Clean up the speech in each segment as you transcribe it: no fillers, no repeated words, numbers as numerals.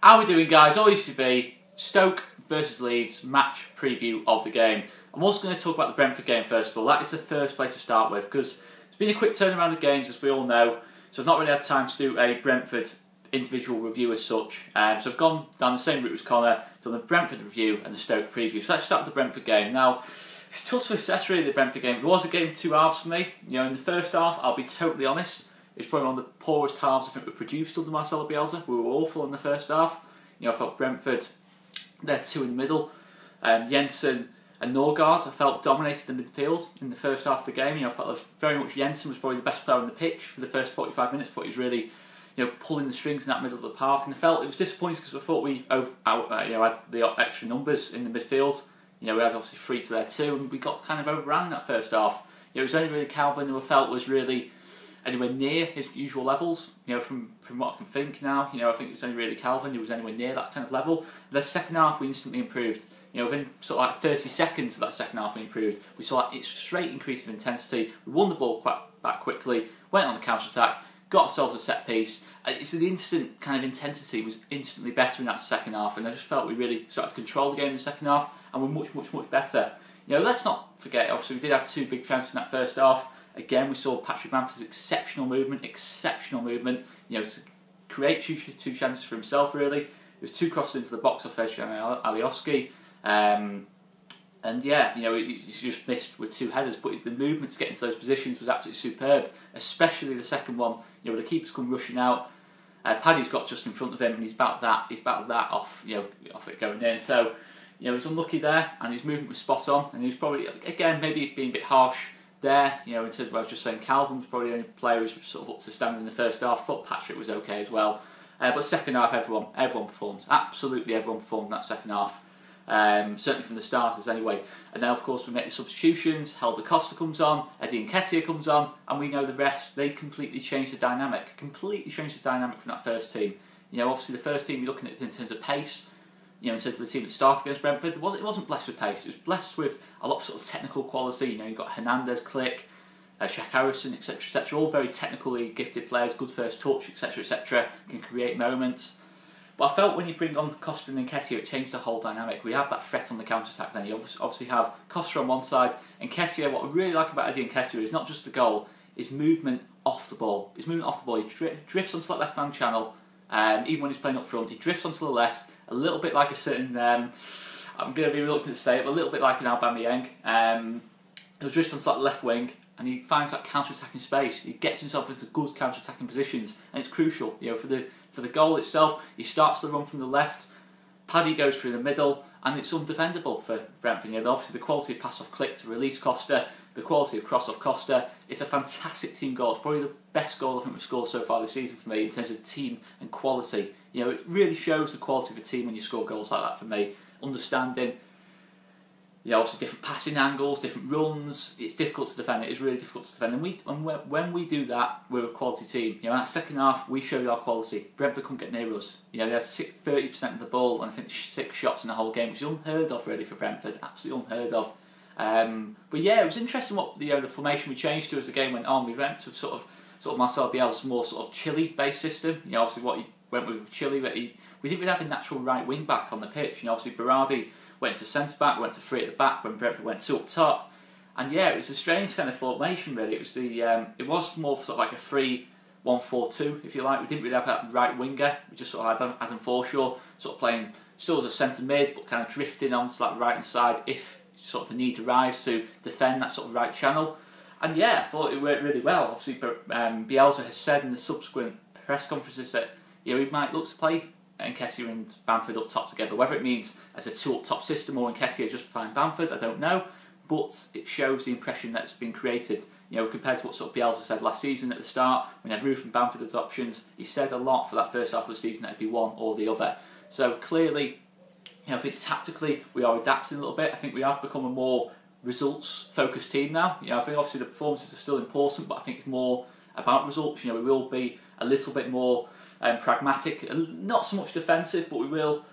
How are we doing, guys? Always to be Stoke versus Leeds match preview of the game. I'm also going to talk about the Brentford game first of all. That is the first place to start with because it's been a quick turnaround of games, as we all know. So I've not really had time to do a Brentford individual review as such. So I've gone down the same route as Conor, done the Brentford review and the Stoke preview. So let's start with the Brentford game. Now, it's tough to assess really the Brentford game. It was a game of two halves for me. You know, in the first half, I'll be totally honest, it's probably one of the poorest halves I think we produced under Marcelo Bielsa. We were awful in the first half. You know, I felt Brentford, they're two in the middle. Jensen and Norgard, I felt dominated the midfield in the first half of the game. You know, I felt very much Jensen was probably the best player on the pitch for the first 45 minutes. I thought he was really, you know, pulling the strings in that middle of the park. And I felt it was disappointing because I thought we had the extra numbers in the midfield. You know, we had obviously 3 to their 2, and we got kind of overran that first half. You know, it was only really Calvin who I felt was really anywhere near his usual levels. You know, from what I can think now, you know, I think it was only really Calvin who was anywhere near that kind of level. The second half we instantly improved. You know, within sort of like 30 seconds of that second half we improved. We saw that straight increase of intensity. We won the ball back quickly, went on the counter attack, got ourselves a set piece. It's the instant kind of intensity was instantly better in that second half, and I just felt we really started to control the game in the second half, and we're much better. You know, let's not forget, obviously we did have 2 big chances in that first half. Again, we saw Patrick Bamford's exceptional movement, you know, to create two chances for himself, really. It was 2 crosses into the box off Adrian Alioski. And yeah, you know, he just missed with 2 headers, but the movement to get into those positions was absolutely superb, especially the second one. You know, the keeper's come rushing out. Paddy's got just in front of him, and he's battled that off, you know, off it going in. So, you know, he's unlucky there, and his movement was spot on, and he was probably, again, maybe being a bit harsh there, you know, in terms of what I was just saying. Calvin was probably the only player who was sort of up to standard in the first half. I thought Patrick was okay as well. But second half, everyone performed. Absolutely everyone performed in that second half. Certainly from the starters anyway. And then of course we make the substitutions. Helder Costa comes on, Eddie Nketiah comes on, and we know the rest. They completely changed the dynamic. Completely changed the dynamic from that first team. You know, obviously the first team you're looking at in terms of pace. You know, in terms of the team that started against Brentford, it wasn't blessed with pace. It was blessed with a lot of sort of technical quality. You know, you've got Hernandez, Click, Shaq Harrison, etc., all very technically gifted players, good first touch, etc., can create moments. But I felt when you bring on Costa and Nketiah, it changed the whole dynamic. We have that threat on the counter-attack then. You obviously have Costa on one side, and Nketiah, what I really like about Eddie Nketiah is not just the goal, his movement off the ball. His movement off the ball, he drifts onto that left-hand channel, even when he's playing up front, he drifts onto the left, a little bit like a certain, I'm going to be reluctant to say it, but a little bit like an Aubameyang. He'll drift onto that left wing, and he finds that counter-attacking space. He gets himself into good counter-attacking positions, and it's crucial. You know, for the goal itself, he starts the run from the left. Paddy goes through the middle, and it's undefendable for Brentford. You know, obviously the quality of pass off Click to release Costa, the quality of cross off Costa. It's a fantastic team goal. It's probably the best goal I think we've scored so far this season for me in terms of team and quality. You know, it really shows the quality of a team when you score goals like that for me. Understanding, you know, obviously different passing angles, different runs. It's difficult to defend. It is really difficult to defend. And when we do that, we're a quality team. You know, in that second half, we showed our quality. Brentford couldn't get near us. You know, they had 30% of the ball, and I think 6 shots in the whole game, which is unheard of really for Brentford. Absolutely unheard of. But yeah, it was interesting what the formation we changed to as the game went on. We went to sort of Marcelo Bielsa's more sort of Chile-based system. You know, obviously what he went with Chile, but we didn't really have a natural right wing back on the pitch. You know, obviously Berardi went to centre back, went to 3 at the back when Brentford went 2 up top, and yeah, it was a strange kind of formation really. It was it was more sort of like a 3-1-4-2 if you like. We didn't really have that right winger. We just sort of had Adam Forshaw sort of playing still as a centre mid, but kind of drifting onto that right hand side if sort of the need arises to defend that sort of right channel. And yeah, I thought it worked really well. Obviously, Bielsa has said in the subsequent press conferences that, you know, he might look to play Nketiah and Bamford up top together. Whether it means as a 2 up top system or Nketiah just behind Bamford, I don't know. But it shows the impression that's been created. You know, compared to what sort of Bielsa said last season at the start, when he had Roof and Bamford as options, he said a lot for that first half of the season that it'd be one or the other. So clearly, you know, I think tactically we are adapting a little bit. I think we have become a more results-focused team now. You know, I think obviously the performances are still important, but I think it's more about results. You know, we will be a little bit more pragmatic, not so much defensive, but we will,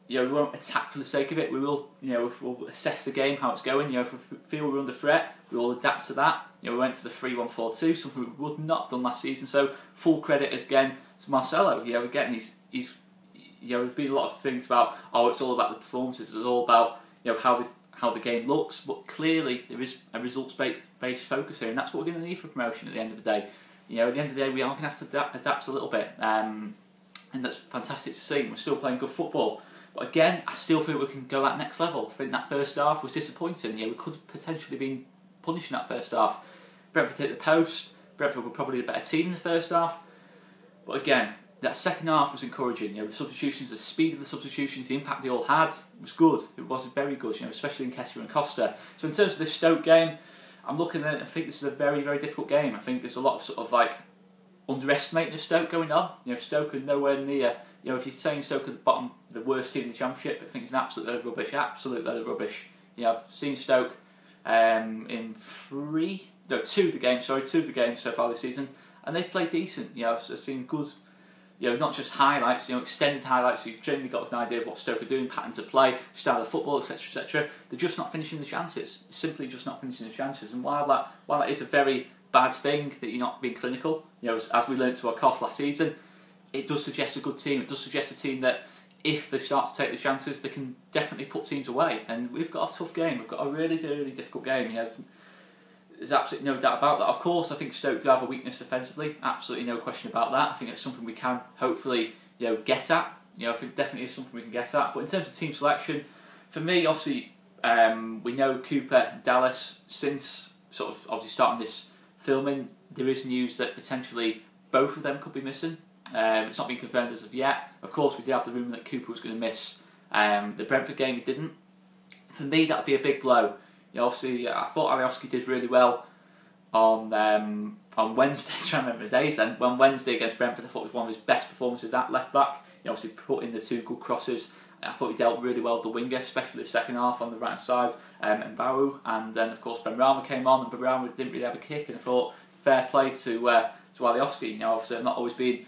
you know, we won't attack for the sake of it. We will, you know, we'll assess the game, how it's going. You know, if we feel we're under threat, we will adapt to that. You know, we went to the 3-1-4-2, something we would not have done last season. So full credit again to Marcelo. You know, again, he's there's been a lot of things about, oh, it's all about the performances, it's all about how the game looks, but clearly there is a results-based focus here, and that's what we're going to need for promotion at the end of the day. At the end of the day, we are going to have to adapt a little bit, and that's fantastic to see. We're still playing good football, but again, I still feel we can go that next level. I think that first half was disappointing. We could have potentially been punished in that first half. Brentford hit the post. Brentford were probably the better team in the first half, but again, that second half was encouraging. The substitutions, the speed of the substitutions, the impact they all had was good. It was very good, especially in Kessie and Costa. So in terms of this Stoke game, I'm looking at it and I think this is a very, very difficult game. I think there's a lot of sort of like underestimating of Stoke going on. Stoke are nowhere near. If you're saying Stoke at the bottom, the worst team in the Championship, I think it's an absolute load of rubbish. Absolute load of rubbish. I've seen Stoke in two of the games so far this season, and they've played decent. I've seen good. Not just highlights, extended highlights, so you've generally got an idea of what Stoke are doing, patterns of play, style of football, etc, etc. They're just not finishing the chances. Simply just not finishing the chances. And while that is a very bad thing that you're not being clinical, as we learned to our cost last season, it does suggest a good team. It does suggest a team that if they start to take the chances, they can definitely put teams away. And we've got a tough game. We've got a really, really difficult game. There's absolutely no doubt about that. Of course, I think Stoke do have a weakness defensively. Absolutely no question about that. I think it's something we can hopefully get at. I think definitely is something we can get at. But in terms of team selection, for me, obviously, we know Cooper and Dallas. Since sort of obviously starting this filming, there is news that potentially both of them could be missing. It's not been confirmed as of yet. Of course, we did have the rumour that Cooper was going to miss the Brentford game. He didn't. For me, that would be a big blow. Obviously, I thought Alioski did really well on Wednesday. I'm trying to remember the days then. When Wednesday against Brentford, I thought it was one of his best performances at left back. He obviously put in the two good crosses. I thought he dealt really well with the winger, especially the second half on the right side, and Baru. And then, of course, Benrahma came on, and Benrahma didn't really have a kick. And I thought, fair play to Alioski. Obviously, I've not always been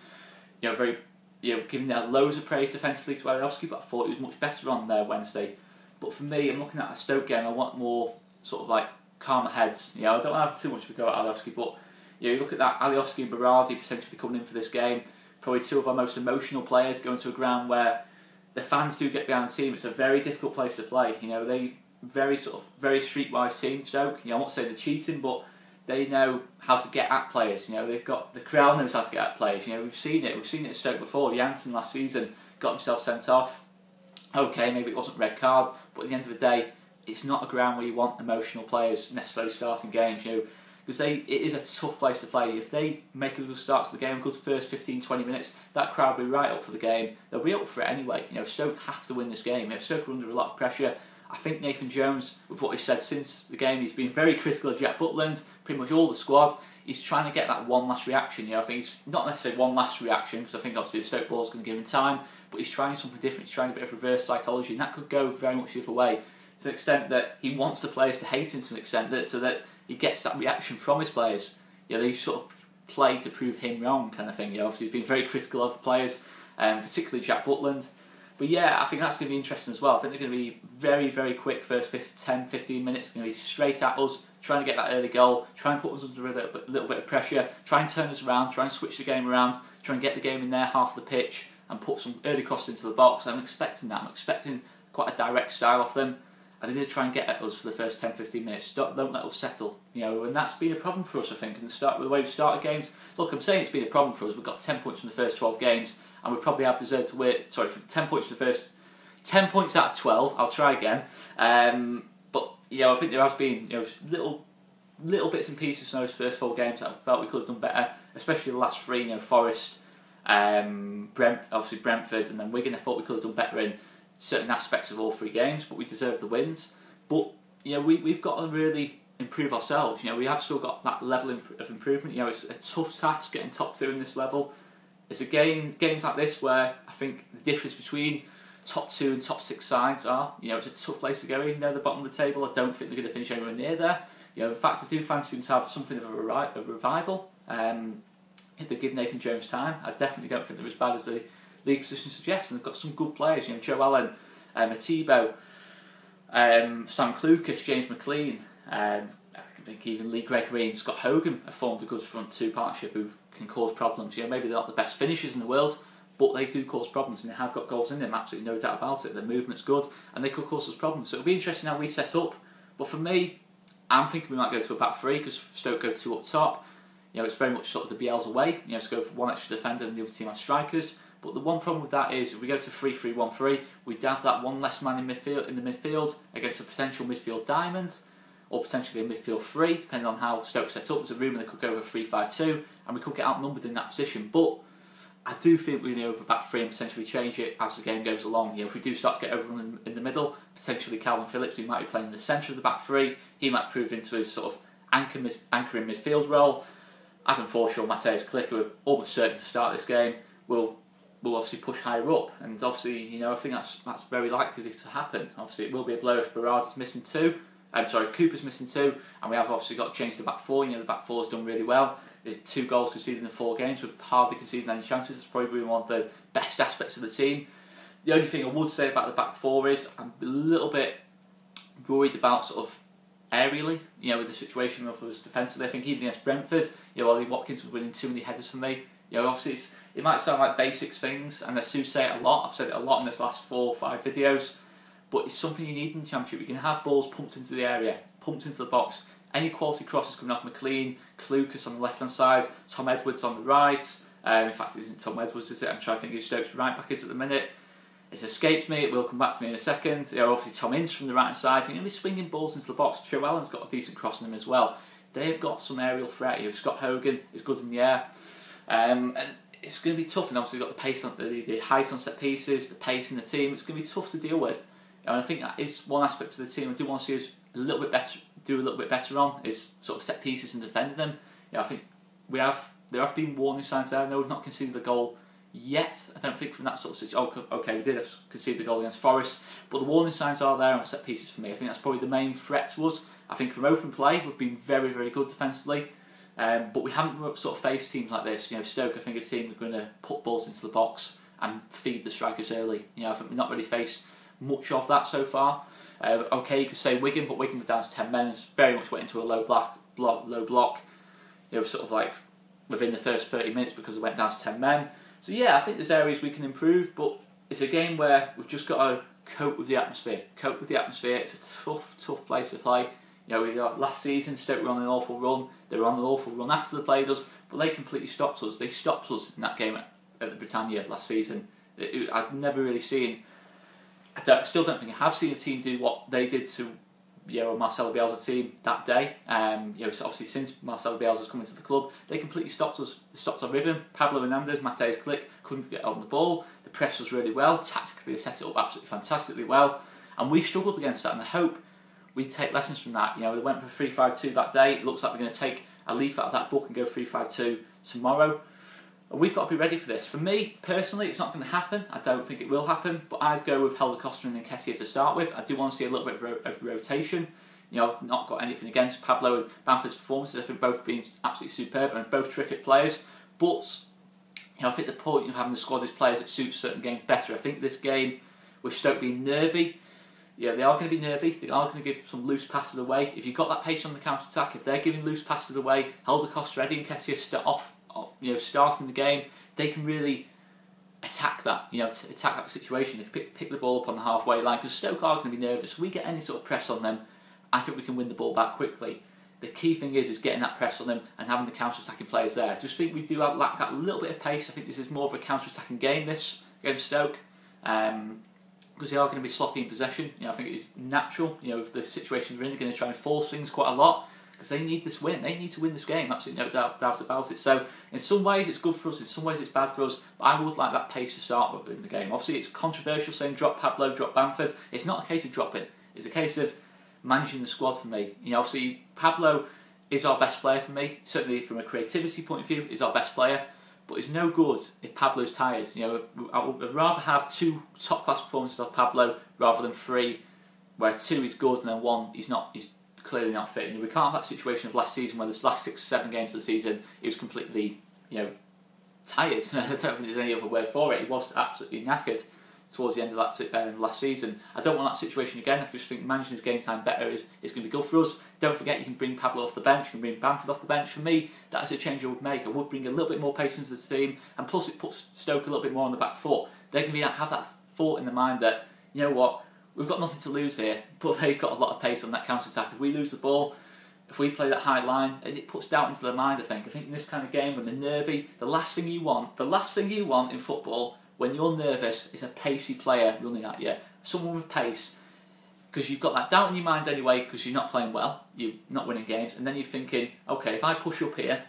very giving loads of praise defensively to Alioski, but I thought he was much better on Wednesday. But for me, I'm looking at a Stoke game, I want more sort of like calmer heads. I don't want to have too much of a go at Alioski, but you look at that, Alioski and Berardi potentially coming in for this game, probably two of our most emotional players going to a ground where the fans do get behind the team. It's a very difficult place to play. They very streetwise team, Stoke. I'm not saying they're cheating, but they know how to get at players. They've got the crowd knows how to get at players. We've seen it at Stoke before. Janssen last season got himself sent off. Okay, maybe it wasn't a red card, but at the end of the day, it's not a ground where you want emotional players necessarily starting games, because it is a tough place to play. If they make a good start to the game, a good first 15-20 minutes, that crowd will be right up for the game. They'll be up for it anyway. Stoke have to win this game. Stoke are under a lot of pressure. I think Nathan Jones, with what he said since the game, he's been very critical of Jack Butland, pretty much all the squad. He's trying to get that one last reaction. I think it's not necessarily one last reaction, because I think obviously the Stoke ball's going to give him time, but he's trying something different. He's trying a bit of reverse psychology, and that could go very much the other way, to the extent that he wants the players to hate him to an extent, so that he gets that reaction from his players. They sort of play to prove him wrong, kind of thing. Obviously he's been very critical of the players, particularly Jack Butland. But yeah, I think that's going to be interesting as well. I think they're going to be very, very quick first 10-15 minutes. Going to be straight at us, trying to get that early goal, try and put us under a little bit of pressure, try and turn us around, try and switch the game around, try and get the game in their half of the pitch and put some early crosses into the box. I'm expecting that. I'm expecting quite a direct style off them. I think they're trying to get at us for the first 10-15 minutes. Don't let us settle. And that's been a problem for us, I think, in the way we've started games. Look, I'm saying it's been a problem for us. We've got 10 points from the first 12 games, and we probably have deserved to win. Sorry, for 10 points from the first 10 points out of 12. I'll try again. But I think there has been little bits and pieces in those first 4 games that I felt we could have done better, especially the last 3. Forest, obviously Brentford, and then Wigan. I thought we could have done better in certain aspects of all 3 games, but we deserve the wins. But we've got to really improve ourselves. We have still got that level of improvement. It's a tough task getting top 2 in this level. It's games like this where I think the difference between top 2 and top 6 sides are, it's a tough place to go. Even though the bottom of the table, I don't think they're going to finish anywhere near there. In fact, I do fancy them to have something of a revival. If they give Nathan Jones time, I definitely don't think they're as bad as the league position suggests. And they've got some good players. Joe Allen, Atibo, Sam Clucas, James McLean. I think even Lee Gregory and Scott Hogan have formed a good front 2 partnership who can cause problems. Maybe they're not the best finishers in the world, but they do cause problems, and they have got goals in them, absolutely no doubt about it. Their movement's good, and they could cause us problems. So it'll be interesting how we set up. But for me, I'm thinking we might go to a back three, because Stoke go 2 up top. You know, it's very much sort of the Bielsa way. You know, to go for one extra defender and the other team has strikers. But the one problem with that is, if we go to 3-3-1-3, we'd have that one less man in the midfield against a potential midfield diamond, or potentially a midfield 3, depending on how Stoke set up. There's a rumour they could go over 3-5-2, and we could get outnumbered in that position. But I do think we can go over back 3 and potentially change it as the game goes along. You know, if we do start to get overrun in the middle, potentially Calvin Phillips, who might be playing in the centre of the back 3, he might prove into his sort of anchor in midfield role. Adam Forshaw, Mateusz Klich, who are almost certain to start this game, will obviously push higher up, and obviously, you know, I think that's very likely to happen. Obviously, it will be a blow if Berardi's missing 2. If Cooper's missing 2, and we have obviously got to change the back 4. You know, the back 4's done really well. 2 goals conceded in 4 games, we've hardly conceded any chances. It's probably been one of the best aspects of the team. The only thing I would say about the back 4 is I'm a little bit worried about sort of aerially, you know, with the situation of us defensively. I think even against Brentford, you know, Ollie Watkins was winning too many headers for me. You know, obviously it might sound like basics things, and I do say it a lot. I've said it a lot in this last 4 or 5 videos, but it's something you need in the Championship. You can have balls pumped into the area, pumped into the box. Any quality crosses coming off McLean, Clucas on the left hand side, Tom Edwards on the right. In fact, it isn't Tom Edwards, is it? I'm trying to think who Stoke's right back is at the minute. It's escaped me. It will come back to me in a second. You know, obviously Tom Ince from the right hand side. You're going to be swinging balls into the box. Joe Allen's got a decent cross in him as well. They've got some aerial threat. You know, Scott Hogan is good in the air, and it's going to be tough. And obviously you've got the pace on the height on set pieces, the pace in the team. It's going to be tough to deal with. And I think that is one aspect of the team I do want to see us a little bit better on, is sort of set pieces and defending them. You know, I think there have been warning signs there. I know we've not conceded the goal yet. I don't think from that sort of situation. Oh, okay, we did concede the goal against Forest, but the warning signs are there on set pieces for me. I think that's probably the main threat to us. I think from open play we've been very, very good defensively, but we haven't sort of faced teams like this. You know, Stoke, I think, a team we're going to put balls into the box and feed the strikers early. You know, I think we've not really faced much of that so far. Okay, you could say Wigan, but Wigan were down to 10 men. It's very much went into a low block. You know, sort of like within the first 30 minutes because it went down to 10 men. So yeah, I think there's areas we can improve, but it's a game where we've just got to cope with the atmosphere. Cope with the atmosphere. It's a tough place to play. You know, last season Stoke were on an awful run. They were on an awful run after they played us, but they completely stopped us. They stopped us in that game at the Britannia last season. I've never really seen. Still don't think I have seen a team do what they did to, you know, Marcelo Bielsa's team that day. You know, so obviously since Marcelo Bielsa's come into the club, they completely stopped us. They stopped our rhythm. Pablo Hernandez, Mateusz Klich couldn't get on the ball. The press was really well. Tactically, they set it up absolutely fantastically well, and we struggled against that. And I hope we take lessons from that. You know, they went for 3-5-2 that day. It looks like we're going to take a leaf out of that book and go 3-5-2 tomorrow. We've got to be ready for this. For me, personally, it's not going to happen. I don't think it will happen, but I'd go with Helder Costa and Nketiah to start with. I do want to see a little bit of rotation. You know, I've not got anything against Pablo and Bamford's performances. I think both have been absolutely superb and both terrific players. But, you know, I think the point of having the squad is players that suit certain games better. I think this game, with Stoke being nervy, yeah, they are going to be nervy. They are going to give some loose passes away. If you've got that pace on the counter-attack, if they're giving loose passes away, Helder Costa, Eddie Nketiah starting the game, they can really attack that. You know, attack that situation. They can pick the ball up on the halfway line, because Stoke are going to be nervous. If we get any sort of press on them, I think we can win the ball back quickly. The key thing is getting that press on them and having the counter-attacking players there. I just think we do lack that little bit of pace. I think this is more of a counter-attacking game, this, against Stoke, because they are going to be sloppy in possession. You know, I think it's natural. You know, if the situation we're in, they're going to try and force things quite a lot, because they need this win. They need to win this game, absolutely no doubt about it. So in some ways it's good for us, in some ways it's bad for us, but I would like that pace to start with in the game. Obviously it's controversial saying drop Pablo, drop Bamford. It's not a case of dropping, it's a case of managing the squad for me. You know, obviously Pablo is our best player for me, certainly from a creativity point of view, is our best player, but it's no good if Pablo's tired. You know, I would rather have 2 top-class performances of Pablo rather than 3 where 2 is good and then 1 he's clearly not fit. You know, we can't have that situation of last season where the last 6 or 7 games of the season he was completely, you know, tired. I don't think there's any other word for it. He was absolutely knackered. towards the end of that last season. I don't want that situation again. I just think managing his game time better is going to be good for us. Don't forget, you can bring Pablo off the bench, you can bring Bamford off the bench. For me, that is a change I would make. I would bring a little bit more pace into the team, and plus it puts Stoke a little bit more on the back foot. They're going to have that thought in the mind that, you know what, we've got nothing to lose here, but they've got a lot of pace on that counter-attack. If we lose the ball, if we play that high line, it puts doubt into their mind, I think. I think in this kind of game, when they're nervy, the last thing you want in football, when you're nervous, is a pacey player running at you. Someone with pace, because you've got that doubt in your mind anyway, because you're not playing well, you're not winning games, and then you're thinking, okay, if I push up here,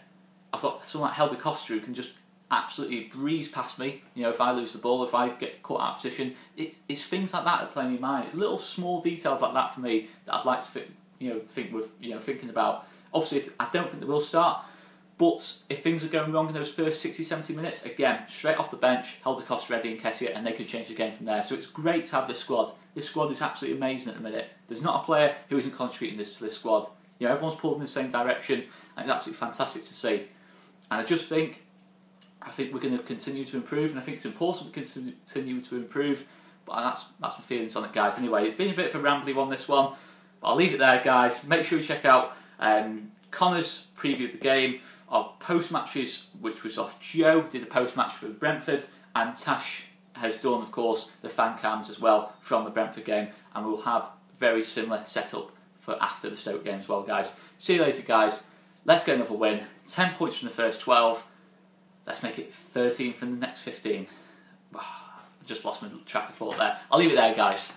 I've got someone like Helder Costa who can just absolutely breeze past me. You know, if I lose the ball, if I get caught out of position, it's things like that that play in your mind. It's little small details like that for me that I'd like to thinking about. Obviously, I don't think they will start, but if things are going wrong in those first 60-70 minutes, again, straight off the bench, Helder Costa, Reddy and Kessie, and they can change the game from there. So it's great to have this squad. This squad is absolutely amazing at the minute. There's not a player who isn't contributing to this squad. You know, everyone's pulled in the same direction, and it's absolutely fantastic to see. And I think we're going to continue to improve, and I think it's important to continue to improve. But that's my feelings on it, guys. Anyway, it's been a bit of a rambly one, this one. But I'll leave it there, guys. Make sure you check out Conor's preview of the game, our post-matches, which was off Joe, did a post-match for Brentford, and Tash has done, of course, the fan cams as well from the Brentford game, and we'll have very similar setup for after the Stoke game as well, guys. See you later, guys. Let's get another win. 10 points from the first 12. Let's make it 13 from the next 15. I just lost my track of thought there. I'll leave it there, guys.